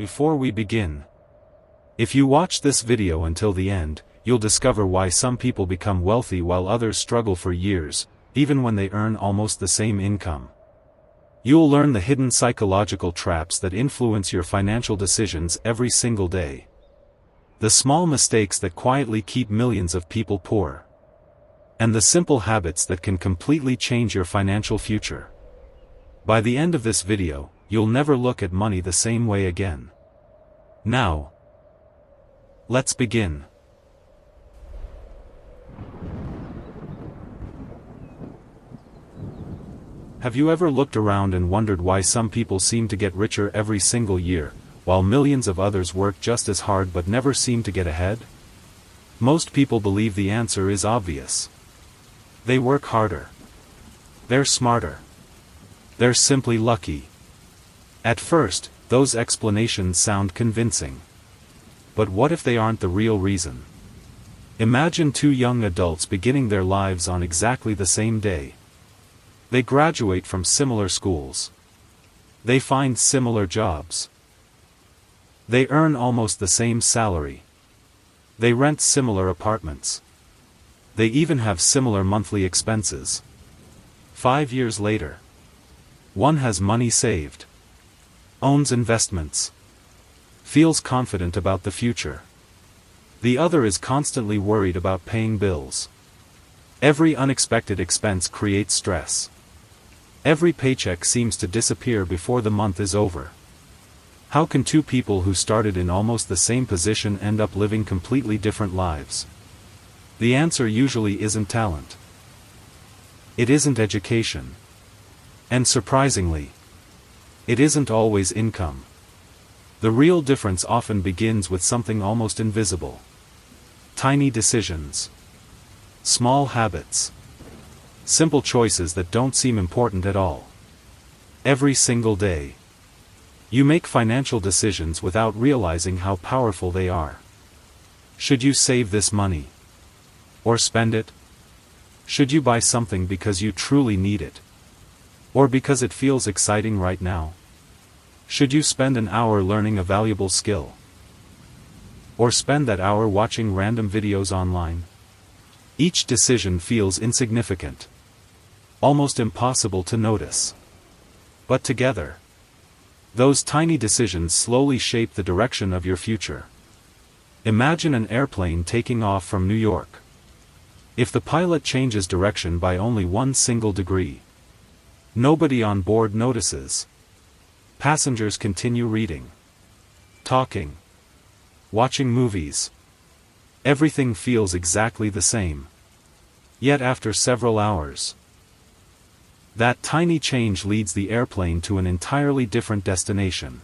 Before we begin, if you watch this video until the end, you'll discover why some people become wealthy while others struggle for years, even when they earn almost the same income. You'll learn the hidden psychological traps that influence your financial decisions every single day. The small mistakes that quietly keep millions of people poor. And the simple habits that can completely change your financial future. By the end of this video, you'll never look at money the same way again. Now, let's begin. Have you ever looked around and wondered why some people seem to get richer every single year, while millions of others work just as hard but never seem to get ahead? Most people believe the answer is obvious. They work harder. They're smarter. They're simply lucky. At first, those explanations sound convincing. But what if they aren't the real reason? Imagine two young adults beginning their lives on exactly the same day. They graduate from similar schools. They find similar jobs. They earn almost the same salary. They rent similar apartments. They even have similar monthly expenses. 5 years later, one has money saved, owns investments, feels confident about the future. The other is constantly worried about paying bills. Every unexpected expense creates stress. Every paycheck seems to disappear before the month is over. How can two people who started in almost the same position end up living completely different lives? The answer usually isn't talent. It isn't education. And surprisingly, it isn't always income. The real difference often begins with something almost invisible. Tiny decisions. Small habits. Simple choices that don't seem important at all. Every single day, you make financial decisions without realizing how powerful they are. Should you save this money? Or spend it? Should you buy something because you truly need it? Or because it feels exciting right now? Should you spend an hour learning a valuable skill? Or spend that hour watching random videos online? Each decision feels insignificant. Almost impossible to notice. But together, those tiny decisions slowly shape the direction of your future. Imagine an airplane taking off from New York. If the pilot changes direction by only 1 single degree, nobody on board notices. Passengers continue reading, talking, watching movies. Everything feels exactly the same. Yet after several hours, that tiny change leads the airplane to an entirely different destination.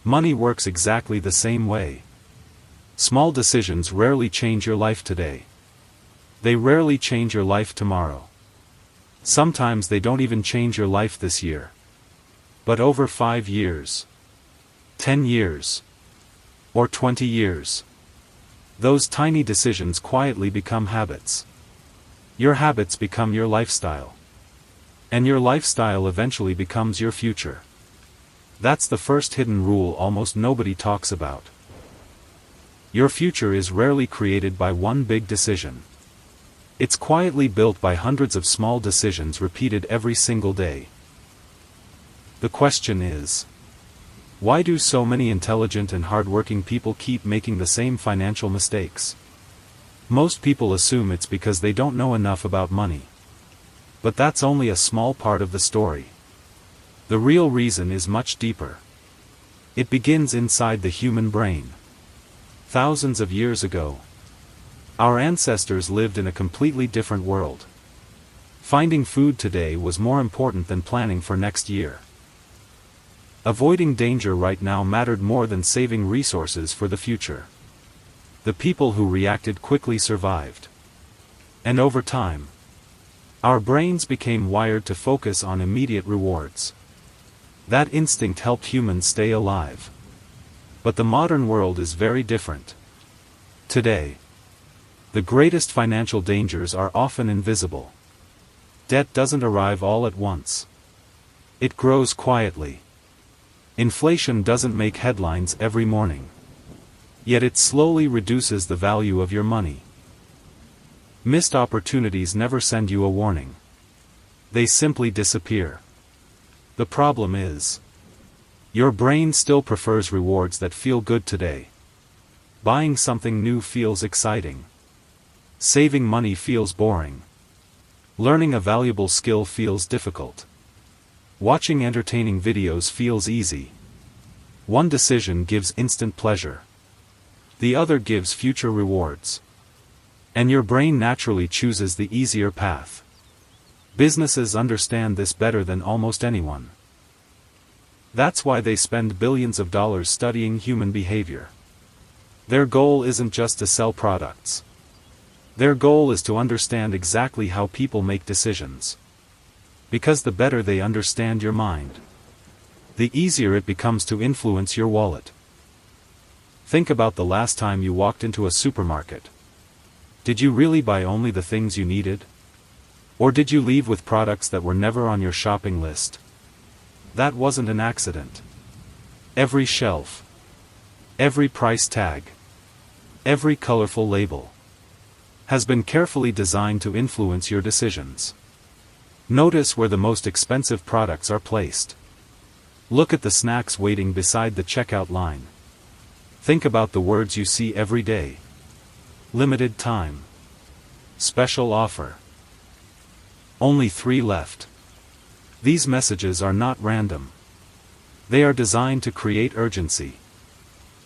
Money works exactly the same way. Small decisions rarely change your life today. They rarely change your life tomorrow. Sometimes they don't even change your life this year. But over 5 years, 10 years, or 20 years, those tiny decisions quietly become habits. Your habits become your lifestyle. And your lifestyle eventually becomes your future. That's the first hidden rule almost nobody talks about. Your future is rarely created by one big decision. It's quietly built by hundreds of small decisions repeated every single day. The question is, why do so many intelligent and hardworking people keep making the same financial mistakes? Most people assume it's because they don't know enough about money. But that's only a small part of the story. The real reason is much deeper. It begins inside the human brain. Thousands of years ago, our ancestors lived in a completely different world. Finding food today was more important than planning for next year. Avoiding danger right now mattered more than saving resources for the future. The people who reacted quickly survived. And over time, our brains became wired to focus on immediate rewards. That instinct helped humans stay alive. But the modern world is very different. Today, the greatest financial dangers are often invisible. Debt doesn't arrive all at once. It grows quietly. Inflation doesn't make headlines every morning. Yet it slowly reduces the value of your money. Missed opportunities never send you a warning. They simply disappear. The problem is, your brain still prefers rewards that feel good today. Buying something new feels exciting. Saving money feels boring. Learning a valuable skill feels difficult. Watching entertaining videos feels easy. One decision gives instant pleasure. The other gives future rewards. And your brain naturally chooses the easier path. Businesses understand this better than almost anyone. That's why they spend billions of dollars studying human behavior. Their goal isn't just to sell products. Their goal is to understand exactly how people make decisions. Because the better they understand your mind, the easier it becomes to influence your wallet. Think about the last time you walked into a supermarket. Did you really buy only the things you needed? Or did you leave with products that were never on your shopping list? That wasn't an accident. Every shelf, every price tag, every colorful label has been carefully designed to influence your decisions. Notice where the most expensive products are placed. Look at the snacks waiting beside the checkout line. Think about the words you see every day. Limited time. Special offer. Only 3 left. These messages are not random. They are designed to create urgency.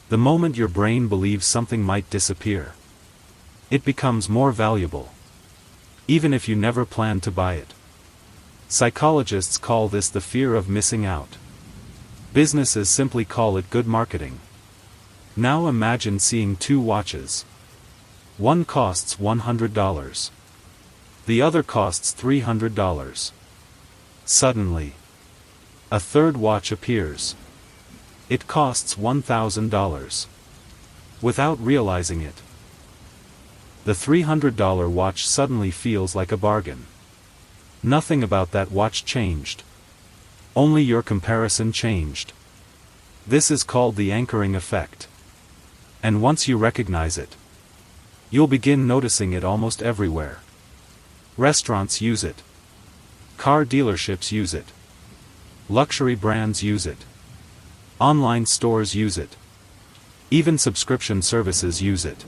The moment your brain believes something might disappear, it becomes more valuable, even if you never planned to buy it. Psychologists call this the fear of missing out. Businesses simply call it good marketing. Now imagine seeing 2 watches. One costs $100. The other costs $300. Suddenly, a third watch appears. It costs $1,000. Without realizing it, the $300 watch suddenly feels like a bargain. Nothing about that watch changed. Only your comparison changed. This is called the anchoring effect. And once you recognize it, you'll begin noticing it almost everywhere. Restaurants use it. Car dealerships use it. Luxury brands use it. Online stores use it. Even subscription services use it.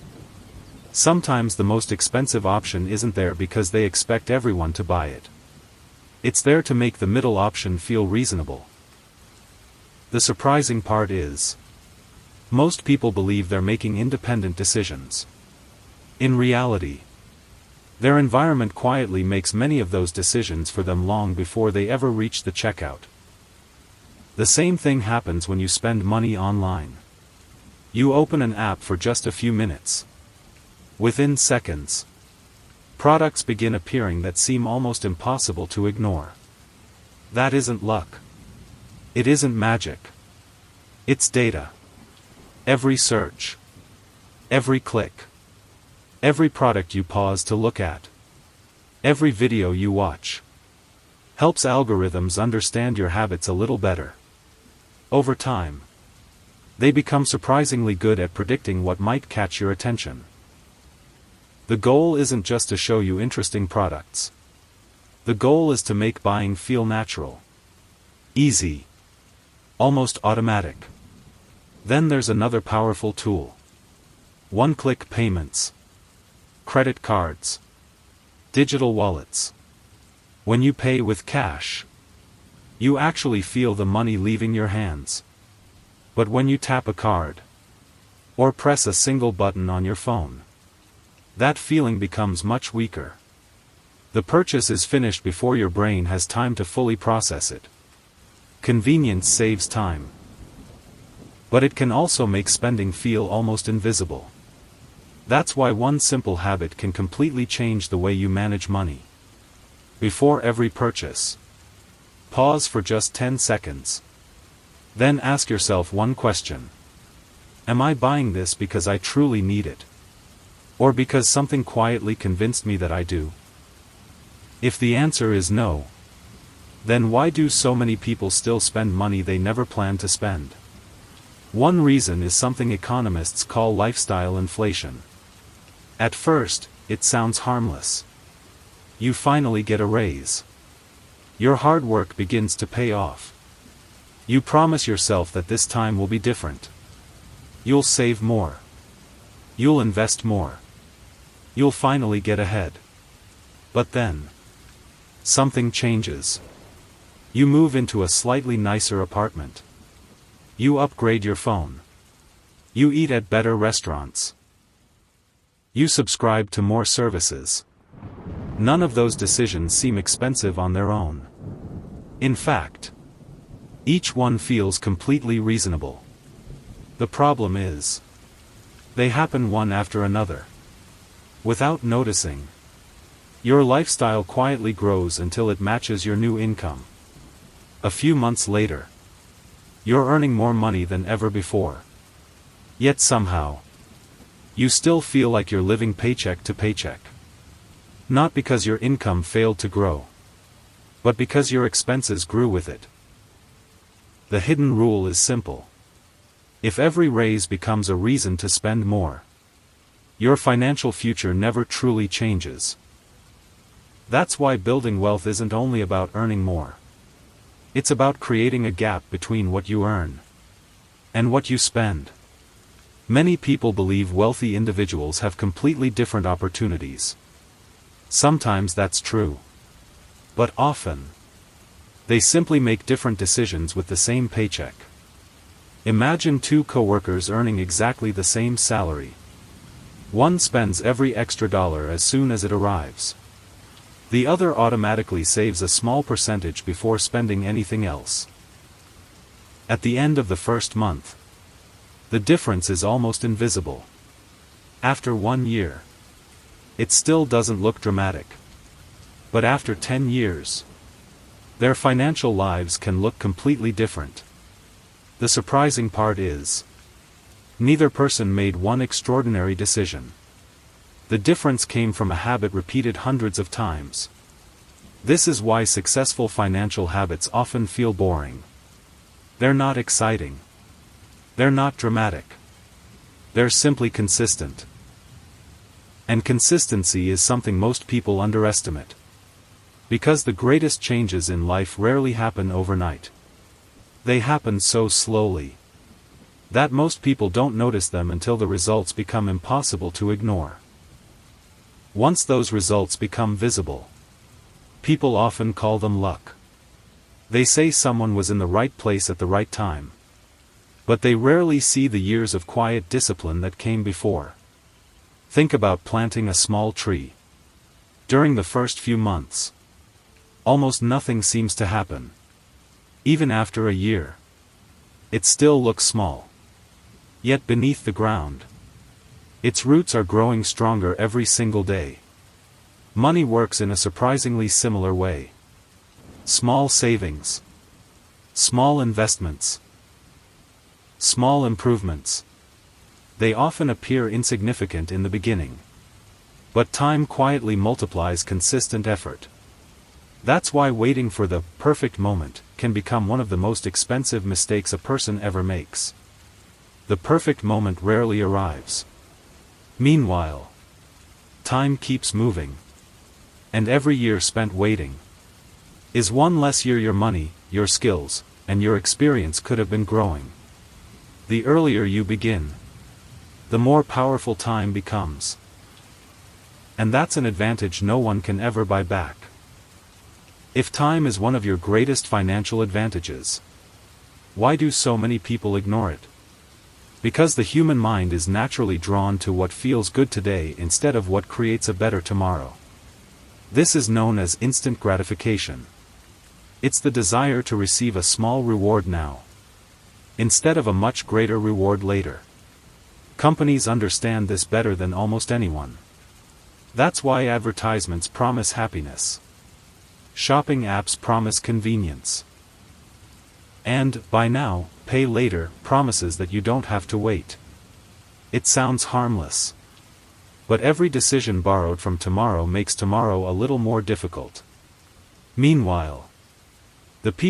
Sometimes the most expensive option isn't there because they expect everyone to buy it. It's there to make the middle option feel reasonable. The surprising part is, most people believe they're making independent decisions. In reality, their environment quietly makes many of those decisions for them long before they ever reach the checkout. The same thing happens when you spend money online. You open an app for just a few minutes. Within seconds, products begin appearing that seem almost impossible to ignore. That isn't luck. It isn't magic. It's data. Every search, every click, every product you pause to look at, every video you watch, helps algorithms understand your habits a little better. Over time, they become surprisingly good at predicting what might catch your attention. The goal isn't just to show you interesting products. The goal is to make buying feel natural, easy, almost automatic. Then there's another powerful tool. One-click payments. Credit cards. Digital wallets. When you pay with cash, you actually feel the money leaving your hands. But when you tap a card, or press a single button on your phone, that feeling becomes much weaker. The purchase is finished before your brain has time to fully process it. Convenience saves time. But it can also make spending feel almost invisible. That's why one simple habit can completely change the way you manage money. Before every purchase, pause for just 10 seconds. Then ask yourself one question. Am I buying this because I truly need it? Or because something quietly convinced me that I do? If the answer is no, Then why do so many people still spend money they never planned to spend? One reason is something economists call lifestyle inflation. At first, it sounds harmless. You finally get a raise. Your hard work begins to pay off. You promise yourself that this time will be different. You'll save more. You'll invest more. You'll finally get ahead. But then, something changes. You move into a slightly nicer apartment. You upgrade your phone. You eat at better restaurants. You subscribe to more services. None of those decisions seem expensive on their own. In fact, each one feels completely reasonable. The problem is, they happen one after another. Without noticing, your lifestyle quietly grows until it matches your new income. A few months later, you're earning more money than ever before. Yet somehow, you still feel like you're living paycheck to paycheck. Not because your income failed to grow, but because your expenses grew with it. The hidden rule is simple. If every raise becomes a reason to spend more, your financial future never truly changes. That's why building wealth isn't only about earning more. It's about creating a gap between what you earn and what you spend. Many people believe wealthy individuals have completely different opportunities. Sometimes that's true. But often, they simply make different decisions with the same paycheck. Imagine two coworkers earning exactly the same salary. One spends every extra dollar as soon as it arrives. The other automatically saves a small percentage before spending anything else. At the end of the first month, the difference is almost invisible. After 1 year, it still doesn't look dramatic. But after 10 years, their financial lives can look completely different. The surprising part is, neither person made one extraordinary decision. The difference came from a habit repeated hundreds of times. This is why successful financial habits often feel boring. They're not exciting. They're not dramatic. They're simply consistent. And consistency is something most people underestimate. Because the greatest changes in life rarely happen overnight. They happen so slowly that most people don't notice them until the results become impossible to ignore. Once those results become visible, people often call them luck. They say someone was in the right place at the right time. But they rarely see the years of quiet discipline that came before. Think about planting a small tree. During the first few months, almost nothing seems to happen. Even after a year, it still looks small. Yet beneath the ground, its roots are growing stronger every single day. Money works in a surprisingly similar way. Small savings, small investments, small improvements. They often appear insignificant in the beginning. But time quietly multiplies consistent effort. That's why waiting for the perfect moment can become one of the most expensive mistakes a person ever makes. The perfect moment rarely arrives. Meanwhile, time keeps moving. And every year spent waiting is one less year your money, your skills, and your experience could have been growing. The earlier you begin, the more powerful time becomes. And that's an advantage no one can ever buy back. If time is one of your greatest financial advantages, why do so many people ignore it? Because the human mind is naturally drawn to what feels good today instead of what creates a better tomorrow. This is known as instant gratification. It's the desire to receive a small reward now, instead of a much greater reward later. Companies understand this better than almost anyone. That's why advertisements promise happiness. Shopping apps promise convenience. And, buy now, pay later, promises that you don't have to wait. It sounds harmless. But every decision borrowed from tomorrow makes tomorrow a little more difficult. Meanwhile, The